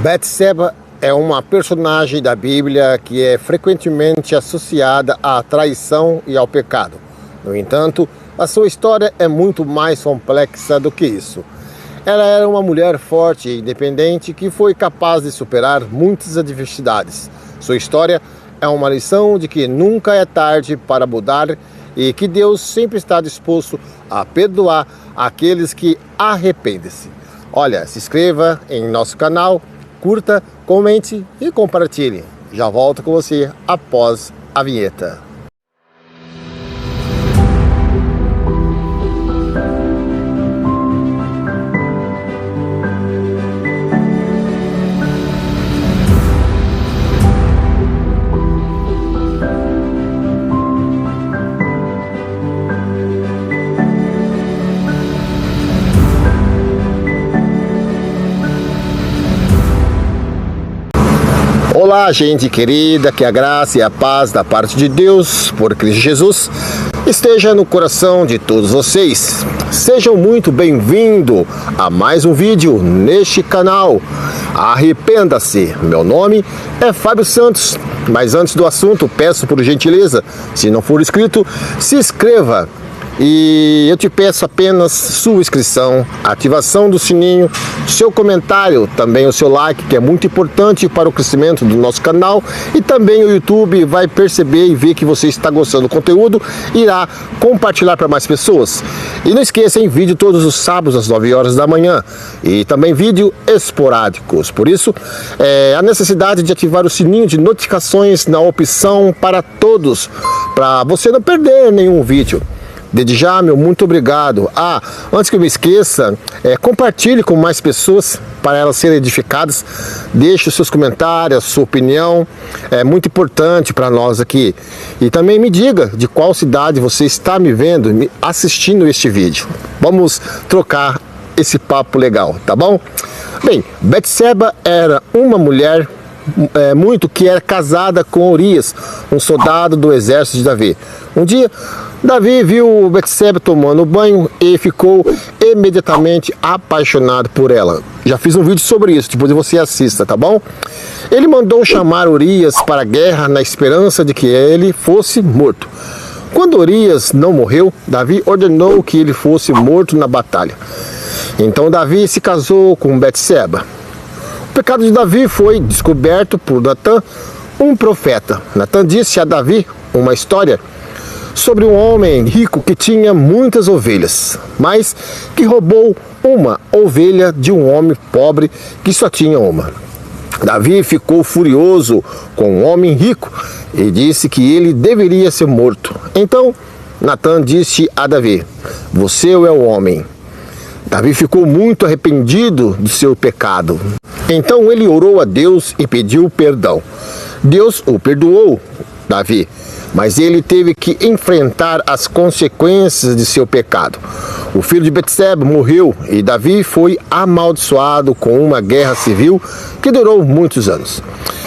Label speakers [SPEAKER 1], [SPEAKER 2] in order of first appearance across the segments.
[SPEAKER 1] Betseba é uma personagem da Bíblia que é frequentemente associada à traição e ao pecado. No entanto, a sua história é muito mais complexa do que isso. Ela era uma mulher forte e independente que foi capaz de superar muitas adversidades. Sua história é uma lição de que nunca é tarde para mudar e que Deus sempre está disposto a perdoar aqueles que arrependem-se. Olha, se inscreva em nosso canal, curta, comente e compartilhe. Já volto com você após a vinheta. Olá, gente querida, que a graça e a paz da parte de Deus, por Cristo Jesus, esteja no coração de todos vocês. Sejam muito bem-vindos a mais um vídeo neste canal. Arrependa-se. Meu nome é Fábio Santos, mas antes do assunto, peço por gentileza, se não for inscrito, se inscreva. E eu te peço apenas sua inscrição, ativação do sininho, seu comentário, também o seu like, que é muito importante para o crescimento do nosso canal. E também o YouTube vai perceber e ver que você está gostando do conteúdo, irá compartilhar para mais pessoas. E não esqueça, em vídeo todos os sábados às 9 horas da manhã. E também vídeo esporádicos. Por isso, a necessidade de ativar o sininho de notificações na opção para todos, para você não perder nenhum vídeo. Desde já, meu muito obrigado. Antes que eu me esqueça, compartilhe com mais pessoas para elas serem edificadas. Deixe os seus comentários, a sua opinião. É muito importante para nós aqui. E também me diga de qual cidade você está me vendo, assistindo este vídeo. Vamos trocar esse papo legal, tá bom? Bem, Betseba era uma mulher que era casada com Urias, um soldado do exército de Davi. Um dia, Davi viu Betseba tomando banho e ficou imediatamente apaixonado por ela. Já fiz um vídeo sobre isso, depois você assista, tá bom? Ele mandou chamar Urias para a guerra na esperança de que ele fosse morto. Quando Urias não morreu, Davi ordenou que ele fosse morto na batalha. Então Davi se casou com Betseba. O pecado de Davi foi descoberto por Natã, um profeta. Natã disse a Davi uma história sobre um homem rico que tinha muitas ovelhas, mas que roubou uma ovelha de um homem pobre que só tinha uma. Davi ficou furioso com o homem rico e disse que ele deveria ser morto. Então Natã disse a Davi: "Você é o homem." Davi ficou muito arrependido do seu pecado. Então ele orou a Deus e pediu perdão. Deus o perdoou, Davi, mas ele teve que enfrentar as consequências de seu pecado. O filho de Betseba morreu e Davi foi amaldiçoado com uma guerra civil que durou muitos anos.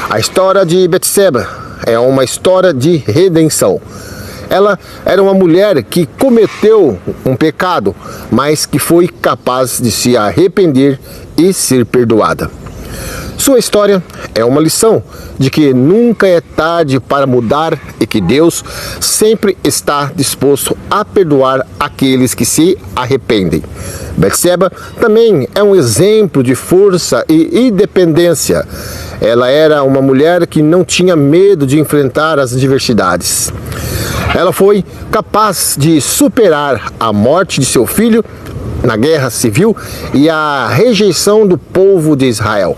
[SPEAKER 1] A história de Betseba é uma história de redenção. Ela era uma mulher que cometeu um pecado, mas que foi capaz de se arrepender e ser perdoada. Sua história é uma lição de que nunca é tarde para mudar e que Deus sempre está disposto a perdoar aqueles que se arrependem. Betseba também é um exemplo de força e independência. Ela era uma mulher que não tinha medo de enfrentar as adversidades. Ela foi capaz de superar a morte de seu filho na guerra civil e a rejeição do povo de Israel.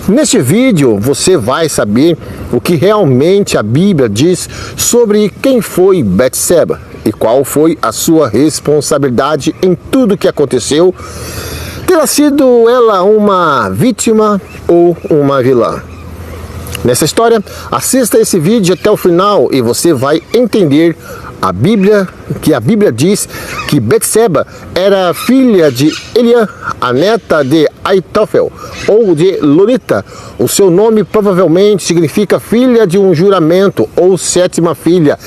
[SPEAKER 1] Neste vídeo você vai saber o que realmente a Bíblia diz sobre quem foi Betseba e qual foi a sua responsabilidade em tudo o que aconteceu. Terá sido ela uma vítima ou uma vilã? Nessa história, assista esse vídeo até o final e você vai entender a Bíblia diz que Betseba era filha de Eliã, a neta de Aitofel, ou de Lorita. O seu nome provavelmente significa filha de um juramento, ou sétima filha.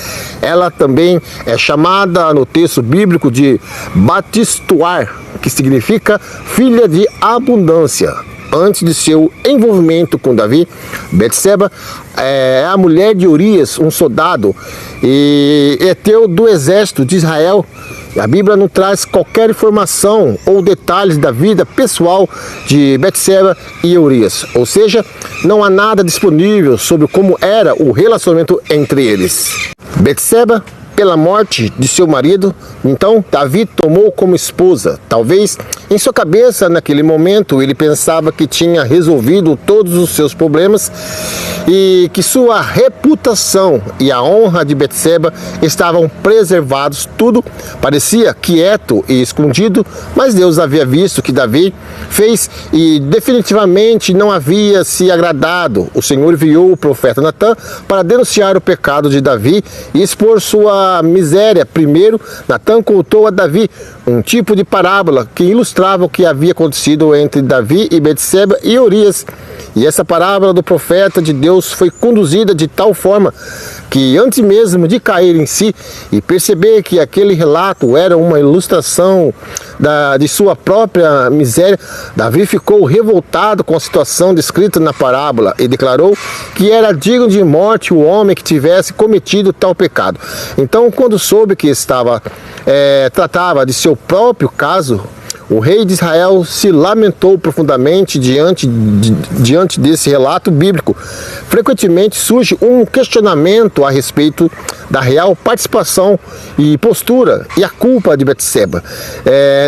[SPEAKER 1] Ela também é chamada no texto bíblico de Batistuar, que significa filha de abundância. antes de seu envolvimento com Davi, Betseba é a mulher de Urias, um soldado e heteu do exército de Israel. A Bíblia não traz qualquer informação ou detalhes da vida pessoal de Betseba e Urias, ou seja, não há nada disponível sobre como era o relacionamento entre eles. Betseba, pela morte de seu marido, então Davi tomou como esposa. Talvez em sua cabeça, naquele momento, ele pensava que tinha resolvido todos os seus problemas e que sua reputação e a honra de Betseba estavam preservados. Tudo parecia quieto e escondido, mas Deus havia visto que Davi fez e definitivamente não havia se agradado. O Senhor enviou o profeta Natã para denunciar o pecado de Davi e expor sua miséria. Primeiro, Natã contou a Davi um tipo de parábola que ilustrava o que havia acontecido entre Davi e Betseba e Urias. E essa parábola do profeta de Deus foi conduzida de tal forma que antes mesmo de cair em si e perceber que aquele relato era uma ilustração de sua própria miséria, Davi ficou revoltado com a situação descrita na parábola e declarou que era digno de morte o homem que tivesse cometido tal pecado. Então, quando soube que tratava de seu próprio caso, o rei de Israel se lamentou profundamente diante desse relato bíblico. Frequentemente surge um questionamento a respeito da real participação e postura e a culpa de Betseba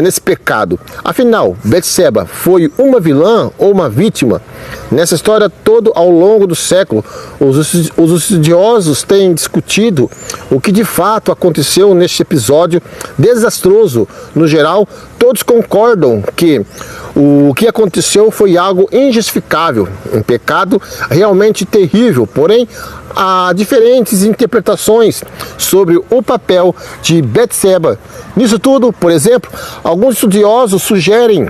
[SPEAKER 1] nesse pecado. Afinal, Betseba foi uma vilã ou uma vítima? Nessa história toda, ao longo do século, os estudiosos têm discutido o que de fato aconteceu neste episódio desastroso. No geral, todos concordam que o que aconteceu foi algo injustificável, um pecado realmente terrível, porém há diferentes interpretações sobre o papel de Betseba. Nisso tudo, por exemplo, alguns estudiosos sugerem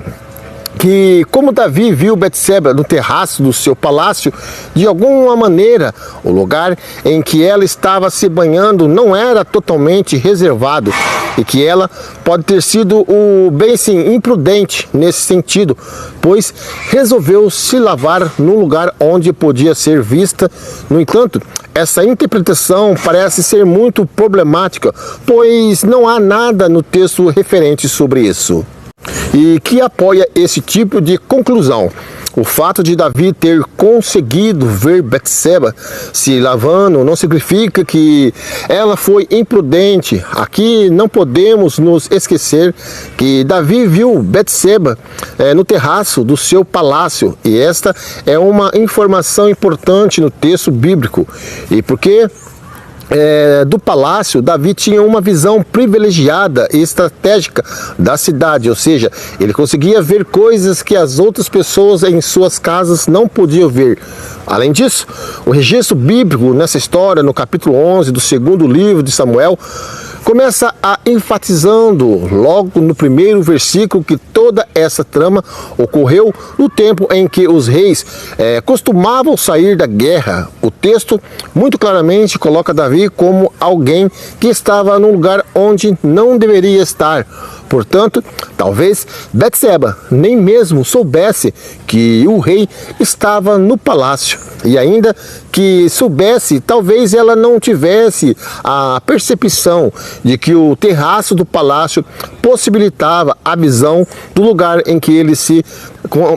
[SPEAKER 1] que, como Davi viu Betseba no terraço do seu palácio, de alguma maneira o lugar em que ela estava se banhando não era totalmente reservado e que ela pode ter sido imprudente nesse sentido, pois resolveu se lavar num lugar onde podia ser vista. No entanto, essa interpretação parece ser muito problemática, pois não há nada no texto referente sobre isso e que apoia esse tipo de conclusão. O fato de Davi ter conseguido ver Betseba se lavando não significa que ela foi imprudente. Aqui não podemos nos esquecer que Davi viu Betseba no terraço do seu palácio, e esta é uma informação importante no texto bíblico. E porque do palácio, Davi tinha uma visão privilegiada e estratégica da cidade, ou seja, ele conseguia ver coisas que as outras pessoas em suas casas não podiam ver. Além disso, o registro bíblico nessa história, no capítulo 11 do segundo livro de Samuel, começa enfatizando logo no primeiro versículo que toda essa trama ocorreu no tempo em que os reis costumavam sair da guerra. O texto muito claramente coloca Davi como alguém que estava num lugar onde não deveria estar. Portanto, talvez Betseba nem mesmo soubesse que o rei estava no palácio. E ainda que soubesse, talvez ela não tivesse a percepção de que o terraço do palácio possibilitava a visão do lugar em que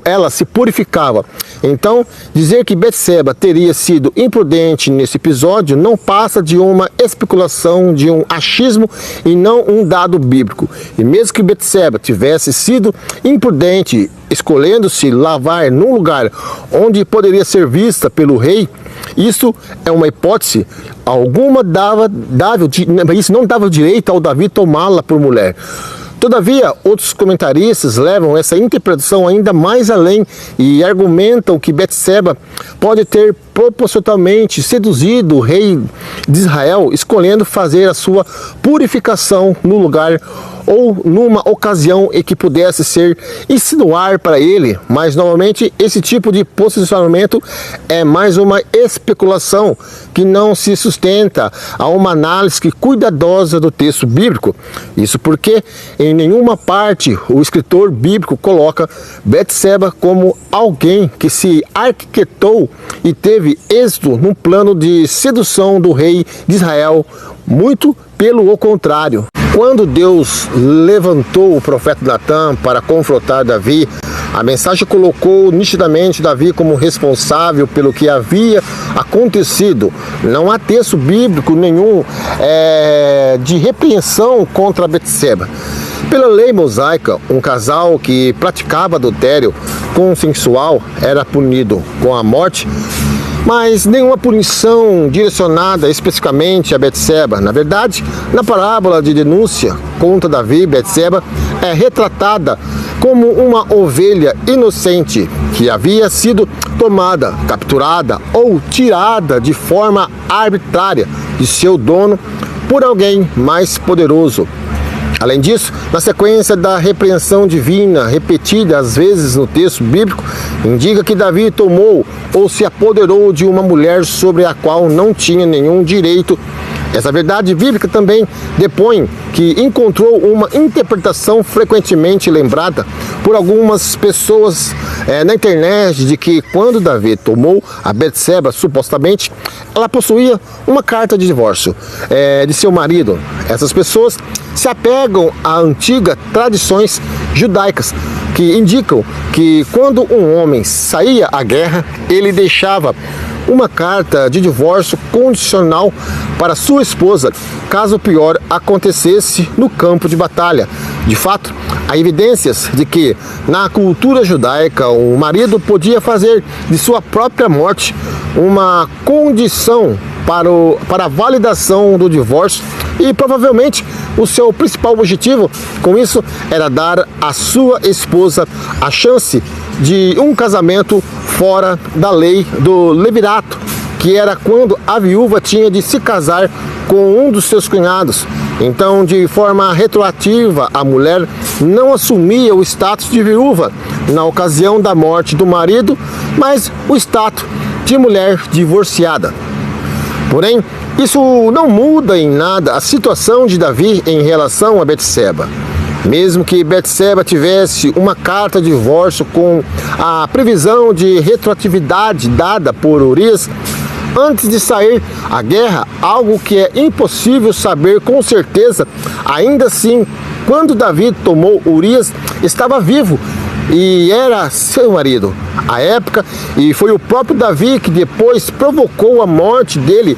[SPEAKER 1] ela se purificava. Então, dizer que Betseba teria sido imprudente nesse episódio não passa de uma especulação, de um achismo e não um dado bíblico. E mesmo que Betseba tivesse sido imprudente, escolhendo se lavar num lugar onde poderia ser vista pelo rei, isso é uma hipótese. Isso não dava direito ao Davi tomá-la por mulher. Todavia, outros comentaristas levam essa interpretação ainda mais além e argumentam que Betseba pode ter propositalmente seduzido o rei de Israel, escolhendo fazer a sua purificação no lugar ou numa ocasião em que pudesse ser insinuar para ele, mas novamente esse tipo de posicionamento é mais uma especulação que não se sustenta a uma análise cuidadosa do texto bíblico. Isso porque em nenhuma parte o escritor bíblico coloca Betseba como alguém que se arquitetou e teve êxito num plano de sedução do rei de Israel, muito pelo contrário. Quando Deus levantou o profeta Natã para confrontar Davi, a mensagem colocou nitidamente Davi como responsável pelo que havia acontecido. Não há texto bíblico nenhum de repreensão contra Betseba. Pela lei mosaica, um casal que praticava adultério consensual era punido com a morte, mas nenhuma punição direcionada especificamente a Betseba. Na verdade, na parábola de denúncia contra Davi, Betseba é retratada como uma ovelha inocente que havia sido tomada, capturada ou tirada de forma arbitrária de seu dono por alguém mais poderoso. Além disso, na sequência da repreensão divina, repetida às vezes no texto bíblico, indica que Davi tomou ou se apoderou de uma mulher sobre a qual não tinha nenhum direito. Essa verdade bíblica também depõe que encontrou uma interpretação frequentemente lembrada por algumas pessoas na internet de que quando Davi tomou a Betseba, supostamente, ela possuía uma carta de divórcio de seu marido. Essas pessoas se apegam a antigas tradições judaicas que indicam que quando um homem saía à guerra, ele deixava uma carta de divórcio condicional para sua esposa, caso o pior acontecesse no campo de batalha. De fato, há evidências de que, na cultura judaica, o marido podia fazer de sua própria morte uma condição para a validação do divórcio e provavelmente o seu principal objetivo com isso era dar à sua esposa a chance de um casamento fora da lei do levirato, que era quando a viúva tinha de se casar com um dos seus cunhados. Então, de forma retroativa, a mulher não assumia o status de viúva na ocasião da morte do marido, mas o status de mulher divorciada. Porém, isso não muda em nada a situação de Davi em relação a Betseba. Mesmo que Betseba tivesse uma carta de divórcio com a previsão de retroatividade dada por Urias, antes de sair à guerra, algo que é impossível saber com certeza, ainda assim, quando Davi tomou Urias, estava vivo e era seu marido à época, e foi o próprio Davi que depois provocou a morte dele.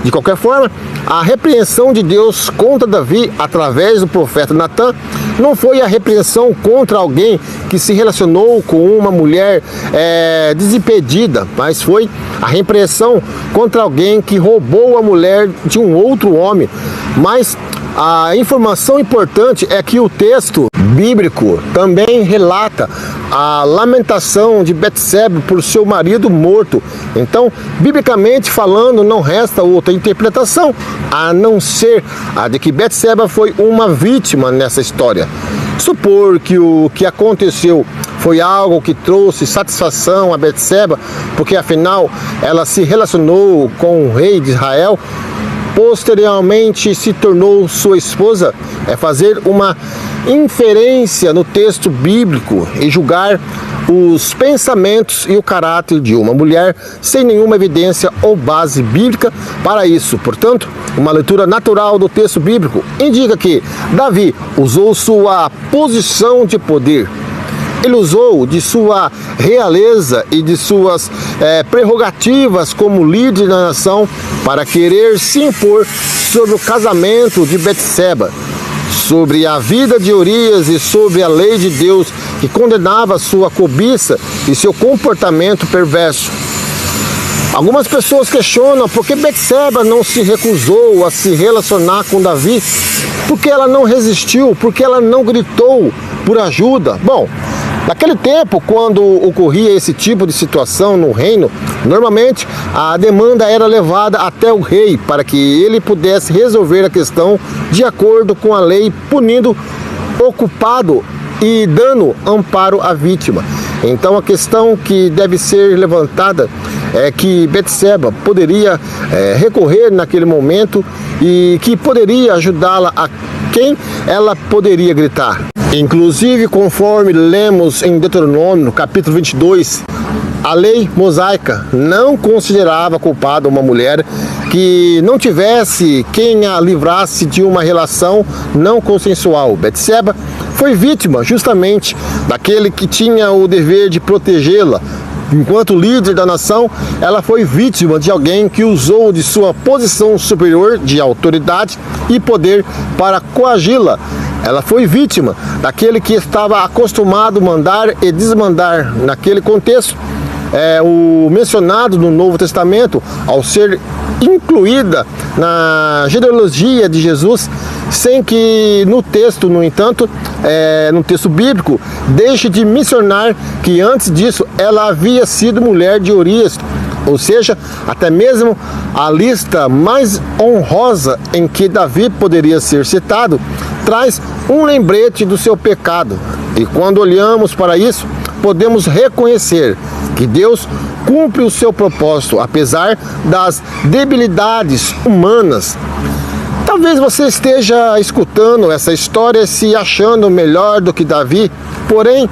[SPEAKER 1] De qualquer forma, a repreensão de Deus contra Davi através do profeta Natã não foi a repreensão contra alguém que se relacionou com uma mulher desimpedida, mas foi a repreensão contra alguém que roubou a mulher de um outro homem. Mas a informação importante é que o texto bíblico também relata a lamentação de Betseba por seu marido morto. Então, biblicamente falando, não resta outra interpretação a não ser a de que Betseba foi uma vítima nessa história. Supor que o que aconteceu foi algo que trouxe satisfação a Betseba, porque afinal ela se relacionou com o rei de Israel, posteriormente se tornou sua esposa, é fazer uma inferência no texto bíblico e julgar os pensamentos e o caráter de uma mulher sem nenhuma evidência ou base bíblica para isso. Portanto, uma leitura natural do texto bíblico indica que Davi usou sua posição de poder. Ele usou de sua realeza e de suas prerrogativas como líder da nação para querer se impor sobre o casamento de Betseba, sobre a vida de Urias e sobre a lei de Deus que condenava sua cobiça e seu comportamento perverso. Algumas pessoas questionam por que Betseba não se recusou a se relacionar com Davi, por que ela não resistiu, por que ela não gritou por ajuda. Bom, naquele tempo, quando ocorria esse tipo de situação no reino, normalmente a demanda era levada até o rei para que ele pudesse resolver a questão de acordo com a lei, punindo ocupado e dando amparo à vítima. Então a questão que deve ser levantada é que Betseba poderia recorrer naquele momento e que poderia ajudá-la a quem ela poderia gritar. Inclusive, conforme lemos em Deuteronômio, no capítulo 22, a lei mosaica não considerava culpada uma mulher que não tivesse quem a livrasse de uma relação não consensual. Betseba foi vítima justamente daquele que tinha o dever de protegê-la. Enquanto líder da nação, ela foi vítima de alguém que usou de sua posição superior de autoridade e poder para coagi-la. Ela foi vítima daquele que estava acostumado a mandar e desmandar. Naquele contexto, o mencionado no Novo Testamento, ao ser incluída na genealogia de Jesus, sem que no texto, no entanto, no texto bíblico, deixe de mencionar que antes disso ela havia sido mulher de Urias. Ou seja, até mesmo a lista mais honrosa em que Davi poderia ser citado traz um lembrete do seu pecado. E quando olhamos para isso, podemos reconhecer que Deus cumpre o seu propósito, apesar das debilidades humanas. Talvez você esteja escutando essa história se achando melhor do que Davi, porém,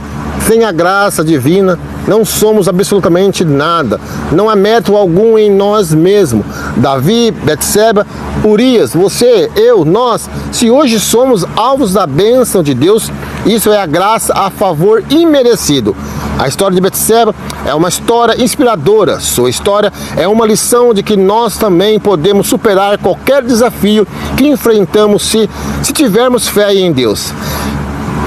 [SPEAKER 1] sem a graça divina, não somos absolutamente nada. Não há mérito algum em nós mesmos. Davi, Betseba, Urias, você, eu, nós, se hoje somos alvos da bênção de Deus, isso é a graça a favor imerecido. A história de Betseba é uma história inspiradora. Sua história é uma lição de que nós também podemos superar qualquer desafio que enfrentamos se tivermos fé em Deus.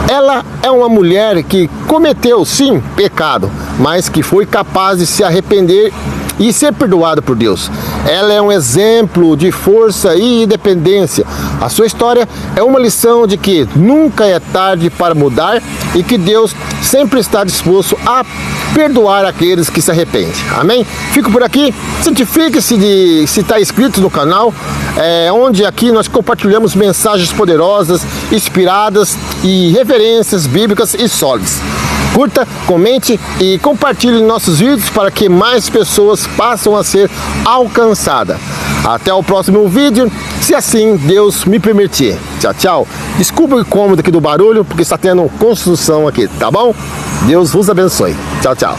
[SPEAKER 1] Ela é uma mulher que cometeu, sim, pecado, mas que foi capaz de se arrepender e ser perdoada por Deus. Ela é um exemplo de força e independência. A sua história é uma lição de que nunca é tarde para mudar e que Deus sempre está disposto a perdoar aqueles que se arrependem. Amém? Fico por aqui. Certifique-se de se estar inscrito no canal, onde aqui nós compartilhamos mensagens poderosas, inspiradas e referências bíblicas e sólidas. Curta, comente e compartilhe nossos vídeos para que mais pessoas possam a ser alcançadas. Até o próximo vídeo, se assim Deus me permitir. Tchau, tchau. Desculpa o incômodo aqui do barulho, porque está tendo construção aqui, tá bom? Deus vos abençoe. Tchau, tchau.